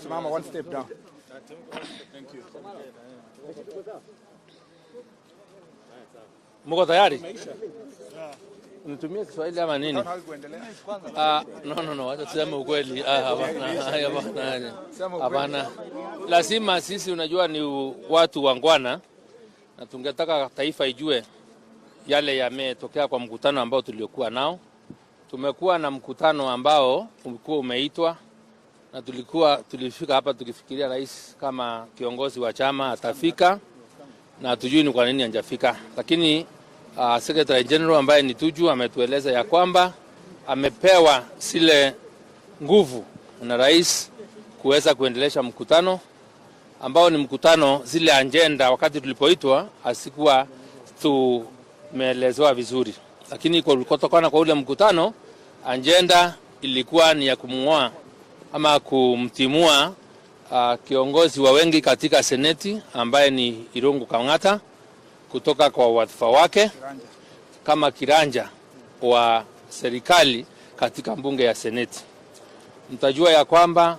Mama, one step down. Thank you. Mko tayari? Nitumie Kiswahili ama nini? No, wacha tuseme ukweli. Hapana. Lazima sisi unajua ni watu wangwana na tungetaka taifa ijue yale yametokea kwa mkutano ambao tuliokuwa nao. Tumekuwa na mkutano ambao ulikuwa umeitwa na tulifika hapa tukifikiria rais kama kiongozi wa chama atafika na hatujui ni kwa nini hajafika. Lakini Secretary General ambaye ni Tuju ametueleza ya kwamba amepewa zile nguvu na rais kuweza kuendelesha mkutano ambao ni mkutano zile agenda wakati tulipoitwa asikuwa tumeelezewa vizuri. Lakini kutokana kwa ule mkutano agenda ilikuwa ni ya kumng'oa ama kumtimua kiongozi wa wengi katika seneti ambaye ni Kang'Ata kutoka kwa wadhifa wake kama kiranja wa serikali katika bunge ya seneti. Mtajua ya kwamba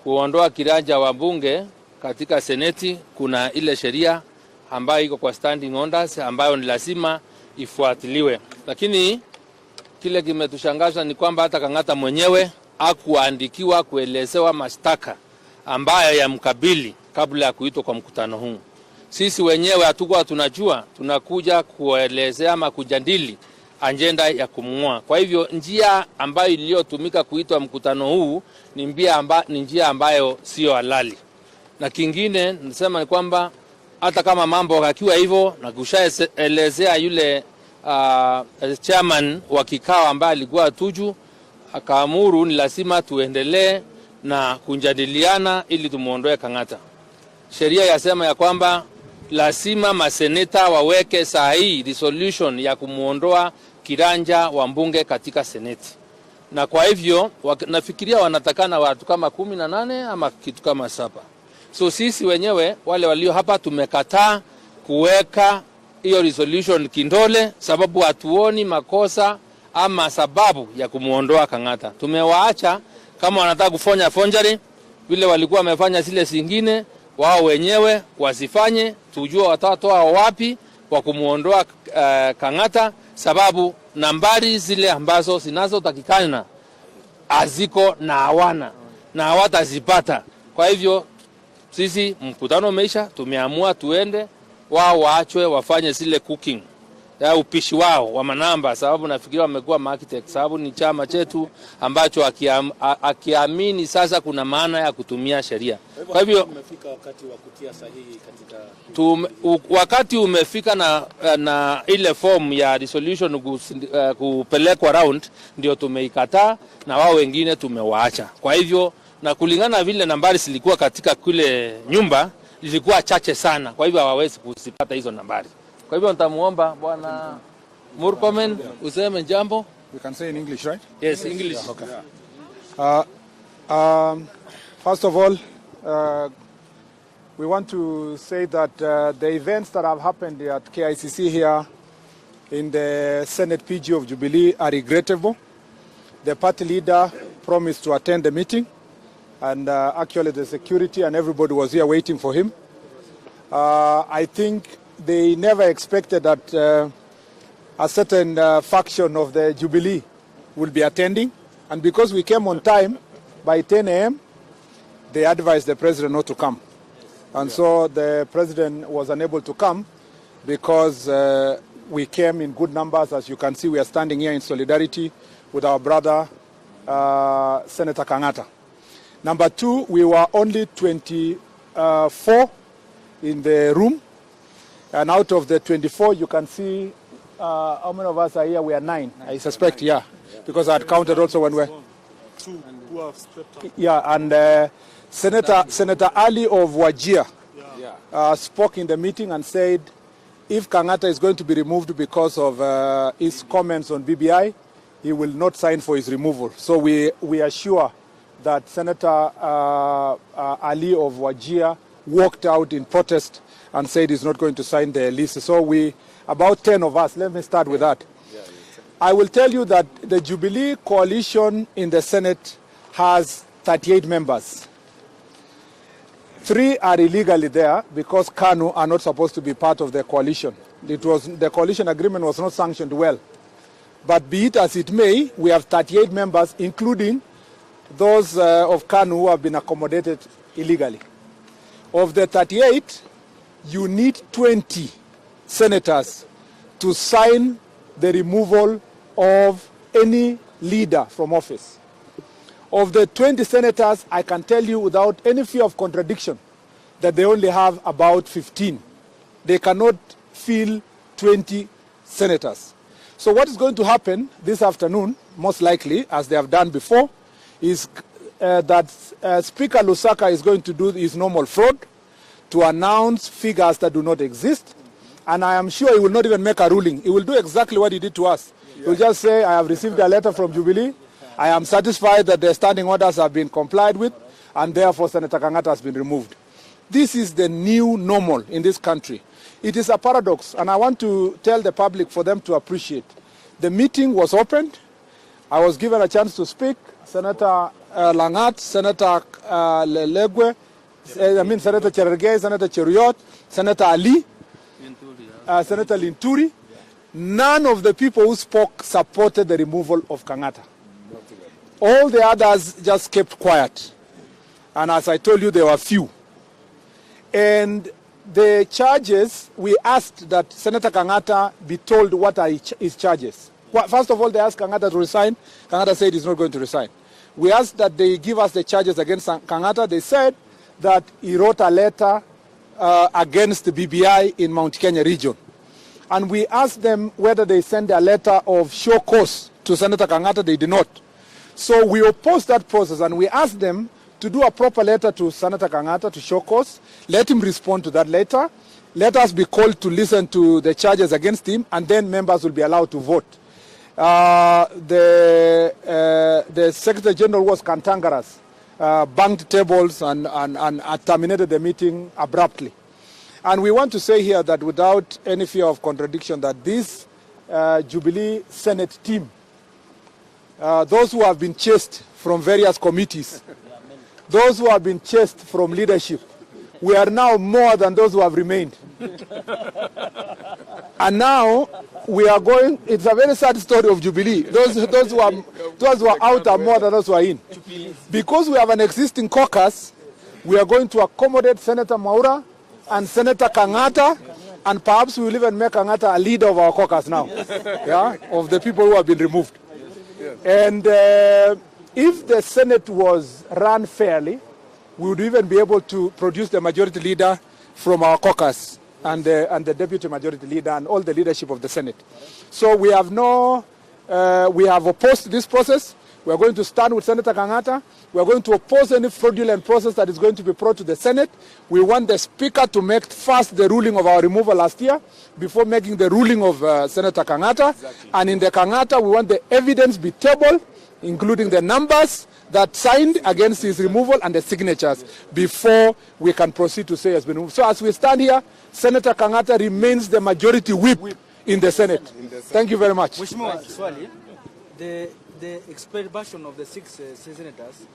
kuondoa kiranja wa bunge katika seneti kuna ile sheria ambayo iko kwa standing orders ambayo ni lazima ifuatiliwe. Lakini kile kimetushangaza ni kwamba hata Kang'ata mwenyewe hakuandikiwa kuelezewa mashtaka ambayo yamkabili kabla ya kuitwa kwa mkutano huu. Sisi wenyewe hatukuwa tunajua, tunakuja kuelezea ama kujadili agenda ya kumng'oa. Kwa hivyo njia ambayo iliyotumika kuitwa mkutano huu ni njia ambayo sio halali. Na kingine nasema ni kwamba hata kama mambo yakiwa hivyo na kushaelezea yule chairman wa kikao ambaye alikuwa Tuju akaamuru ni lazima tuendelee na kujadiliana ili tumuondoe Kang'ata. Sheria yasema ya kwamba lazima maseneta waweke sahihi resolution ya kumuondoa kiranja wa mbunge katika seneti. Na kwa hivyo nafikiria wanatakana watu kama 18 ama kitu kama 7. So sisi wenyewe wale walio hapa tumekataa kuweka hiyo resolution kindole sababu hatuoni makosa ama sababu ya kumuondoa Kang'ata. Tumewaacha kama wanataka kufanya forgery vile walikuwa wamefanya zile zingine, wao wenyewe wasifanye, tujue watatoa wapi wa kumuondoa Kang'ata sababu nambari zile ambazo zinazotakikana aziko na hawana na hawatazipata. Kwa hivyo sisi mkutano umeisha, tumeamua tuende, wao waachwe wafanye zile cooking ya upishi wao wa manamba sababu nafikiria wamekuwa architect sababu ni chama chetu ambacho akiamini sasa kuna maana ya kutumia sheria. Kwa hivyo umefika wakati wa kutia sahihi katika wakati umefika na ile form ya resolution kupelekwa round ndio tumeikataa na wao wengine tumewaacha. Kwa hivyo na kulingana vile nambari zilikuwa katika kule nyumba zilikuwa chache sana, kwa hivyo hawawezi kusipata hizo nambari. Kwa hivyo nitamuomba Bwana Murkomen useme jambo. We can say in English, right? Yes, English. Okay. First of all, we want to say that the events that have happened at KICC here in the Senate PG of Jubilee are regrettable. The party leader promised to attend the meeting, and actually the security and everybody was here waiting for him. I think they never expected that a certain faction of the Jubilee will be attending. And because we came on time, by 10 a.m., they advised the president not to come. And so the president was unable to come because we came in good numbers. As you can see, we are standing here in solidarity with our brother, Senator Kang'ata. Number two, we were only 24 in the room. And out of the 24, you can see how many of us are here. We are 9, I suspect, yeah. Because I had counted also when we're... 2 who have stepped up. Yeah, and Senator Ali of Wajir spoke in the meeting and said if Kang'ata is going to be removed because of his comments on BBI, he will not sign for his removal. So we are sure that Senator Ali of Wajir walked out in protest and said he's not going to sign the list. So about 10 of us, let me start with that. I will tell you that the Jubilee coalition in the Senate has 38 members. 3 are illegally there because KANU are not supposed to be part of the coalition. The coalition agreement was not sanctioned well. But be it as it may, we have 38 members, including those of KANU who have been accommodated illegally. Of the 38, you need 20 senators to sign the removal of any leader from office. Of the 20 senators, I can tell you without any fear of contradiction that they only have about 15. They cannot fill 20 senators. So what is going to happen this afternoon, most likely, as they have done before, is that Speaker Lusaka is going to do his normal fraud to announce figures that do not exist. And I am sure he will not even make a ruling. He will do exactly what he did to us. He will just say, I have received a letter from Jubilee. I am satisfied that the standing orders have been complied with, and therefore Senator Kang'Ata has been removed. This is the new normal in this country. It is a paradox, and I want to tell the public for them to appreciate. The meeting was opened. I was given a chance to speak. Senator Langat, Senator Lelegwe, Senator Cherargei, Senator Cheruiyot, Senator Ali, Senator Linturi. None of the people who spoke supported the removal of Kang'Ata. All the others just kept quiet. And as I told you, there were few. And the charges, we asked that Senator Kang'Ata be told what are his charges. Well, first of all, they asked Kang'Ata to resign. Kang'Ata said he's not going to resign. We asked that they give us the charges against Kang'Ata. They said that he wrote a letter against the BBI in Mount Kenya region. And we asked them whether they sent a letter of show cause to Senator Kang'Ata. They did not. So we opposed that process, and we asked them to do a proper letter to Senator Kang'Ata to show cause. Let him respond to that letter. Let us be called to listen to the charges against him, and then members will be allowed to vote. The Secretary General was cantankerous, banged tables and terminated the meeting abruptly. And we want to say here that without any fear of contradiction, that this Jubilee Senate team, those who have been chased from various committees, those who have been chased from leadership, we are now more than those who have remained. And now we are going, it's a very sad story of Jubilee. Those who are out are more than those who are in. Because we have an existing caucus, we are going to accommodate Senator Mwaura and Senator Kang'Ata, and perhaps we will even make Kang'Ata a leader of our caucus now, yeah, of the people who have been removed. And if the Senate was run fairly, we would even be able to produce the majority leader from our caucus and the deputy majority leader and all the leadership of the Senate. So we have opposed this process. We are going to stand with Senator Kang'Ata. We are going to oppose any fraudulent process that is going to be brought to the Senate. We want the Speaker to make first the ruling of our removal last year before making the ruling of Senator Kang'Ata. Exactly. And in the Kang'Ata, we want the evidence be tabled, including the numbers that signed against his removal and the signatures before we can proceed to say he has been removed. So as we stand here, Senator Kang'Ata remains the majority whip in the Senate. Thank you very much. Mheshimiwa, swali, the expired version of the 6 senators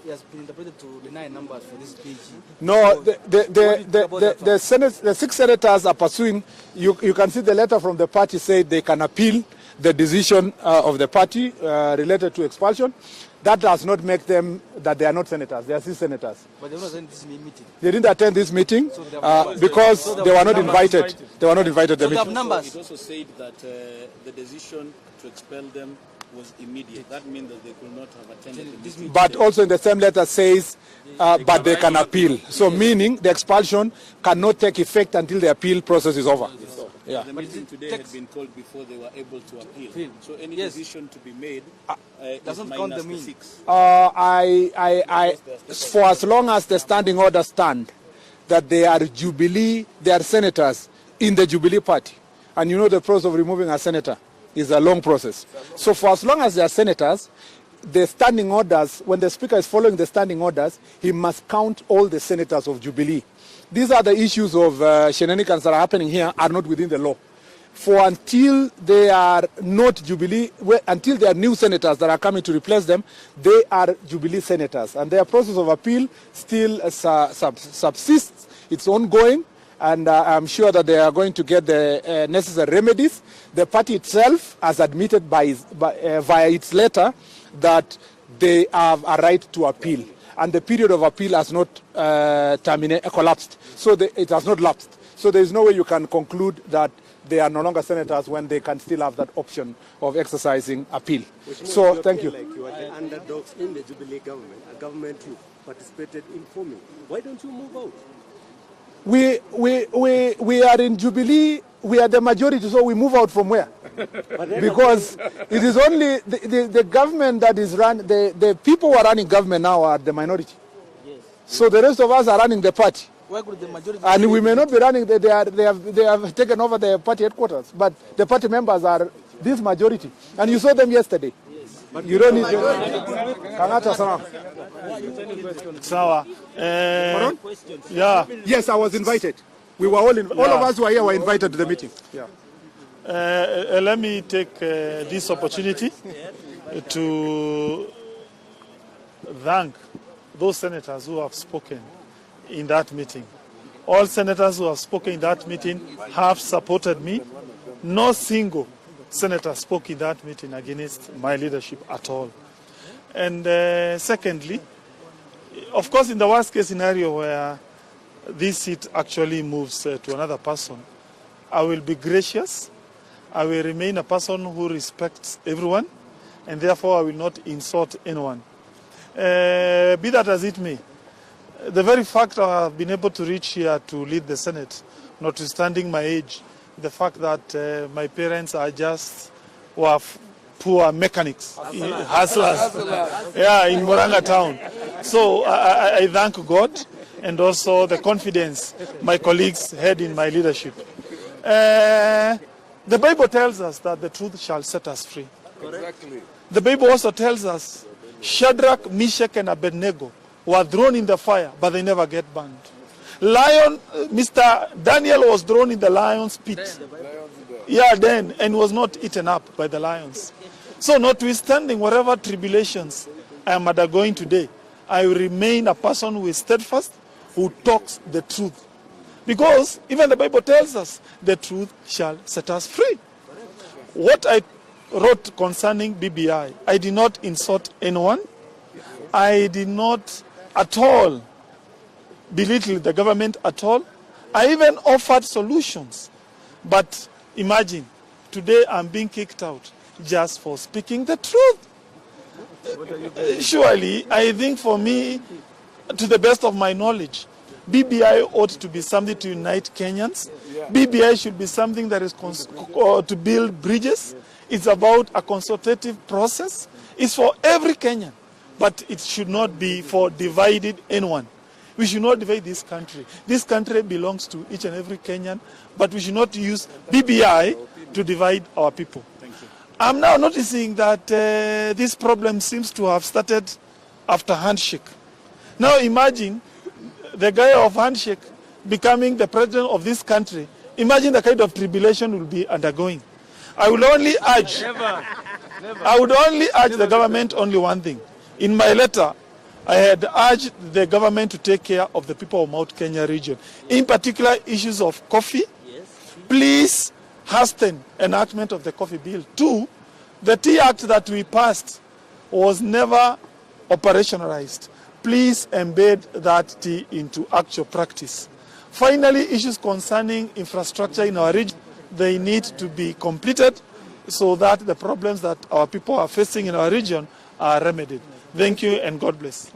has been interpreted to deny numbers for this PG. No, the 6 senators are pursuing. You can see the letter from the party said they can appeal the decision of the party related to expulsion. That does not make them that they are not senators. They are still senators. But they were not attend this meeting. They didn't attend this meeting because they were not invited. They were not invited to the meeting. It also said that the decision to expel them was immediate. That means that they could not have attended this meeting. But also in the same letter says, but they can appeal. So meaning the expulsion cannot take effect until the appeal process is over. Yeah. The meeting today had been called before they were able to appeal. So any decision to be made doesn't count the mean. 6. For as long as the standing orders stand, that they are Jubilee, they are senators in the Jubilee party. And you know the process of removing a senator is a long process. So for as long as they are senators, the standing orders, when the Speaker is following the standing orders, he must count all the senators of Jubilee. These are the issues of shenanigans that are happening here are not within the law. for until they are not Jubilee, until there are new senators that are coming to replace them, they are Jubilee senators. And their process of appeal still subsists. It's ongoing. And I'm sure that they are going to get the necessary remedies. The party itself has admitted via its letter that they have a right to appeal. And the period of appeal has not collapsed. So it has not lapsed. So there is no way you can conclude that they are no longer senators when they can still have that option of exercising appeal. So thank you. Like you are the underdogs in the Jubilee government, a government you participated in forming. Why don't you move out? We are in Jubilee. We are the majority, so we move out from where? Because it is only the government that is run. The people who are running government now are the minority. Yes. So the rest of us are running the party. Why could the majority? And we may not be running. They have taken over the party headquarters, but the party members are this majority. And you saw them yesterday. Yes. But you don't need Kang'Ata, Sawa. Yeah. Yes, I was invited. We were all of us who are here were invited to the meeting. Yeah. Let me take this opportunity to thank those senators who have spoken in that meeting. All senators who have spoken in that meeting have supported me. No single senator spoke in that meeting against my leadership at all. And secondly, of course, in the worst case scenario where this seat actually moves to another person, I will be gracious. I will remain a person who respects everyone, and therefore I will not insult anyone. Be that as it may, the very fact I have been able to reach here to lead the Senate, notwithstanding my age, the fact that my parents are just poor mechanics, hustlers, in Moranga town. So I thank God and also the confidence my colleagues had in my leadership. The Bible tells us that the truth shall set us free. Exactly. The Bible also tells us Shadrach, Meshach, and Abednego were thrown in the fire, but they never get burned. Mr. Daniel was thrown in the lion's pit. And was not eaten up by the lions. So notwithstanding whatever tribulations I am undergoing today, I will remain a person who is steadfast, who talks the truth. Because even the Bible tells us the truth shall set us free. What I wrote concerning BBI, I did not insult anyone. I did not at all belittle the government at all. I even offered solutions. But imagine, today I'm being kicked out just for speaking the truth. Surely, I think for me, to the best of my knowledge, BBI ought to be something to unite Kenyans. BBI should be something that is to build bridges. It's about a consultative process. It's for every Kenyan, but it should not be for divided anyone. We should not divide this country. This country belongs to each and every Kenyan, but we should not use BBI to divide our people. I'm now noticing that this problem seems to have started after handshake. Now imagine the guy of handshake becoming the president of this country. Imagine the kind of tribulation we'll be undergoing. I would only urge the government only one thing. In my letter, I had urged the government to take care of the people of Mount Kenya region. In particular, issues of coffee. Please hasten enactment of the coffee bill. 2, the Tea Act that we passed was never operationalized. Please embed that tea into actual practice. Finally, issues concerning infrastructure in our region, they need to be completed so that the problems that our people are facing in our region are remedied. Thank you and God bless.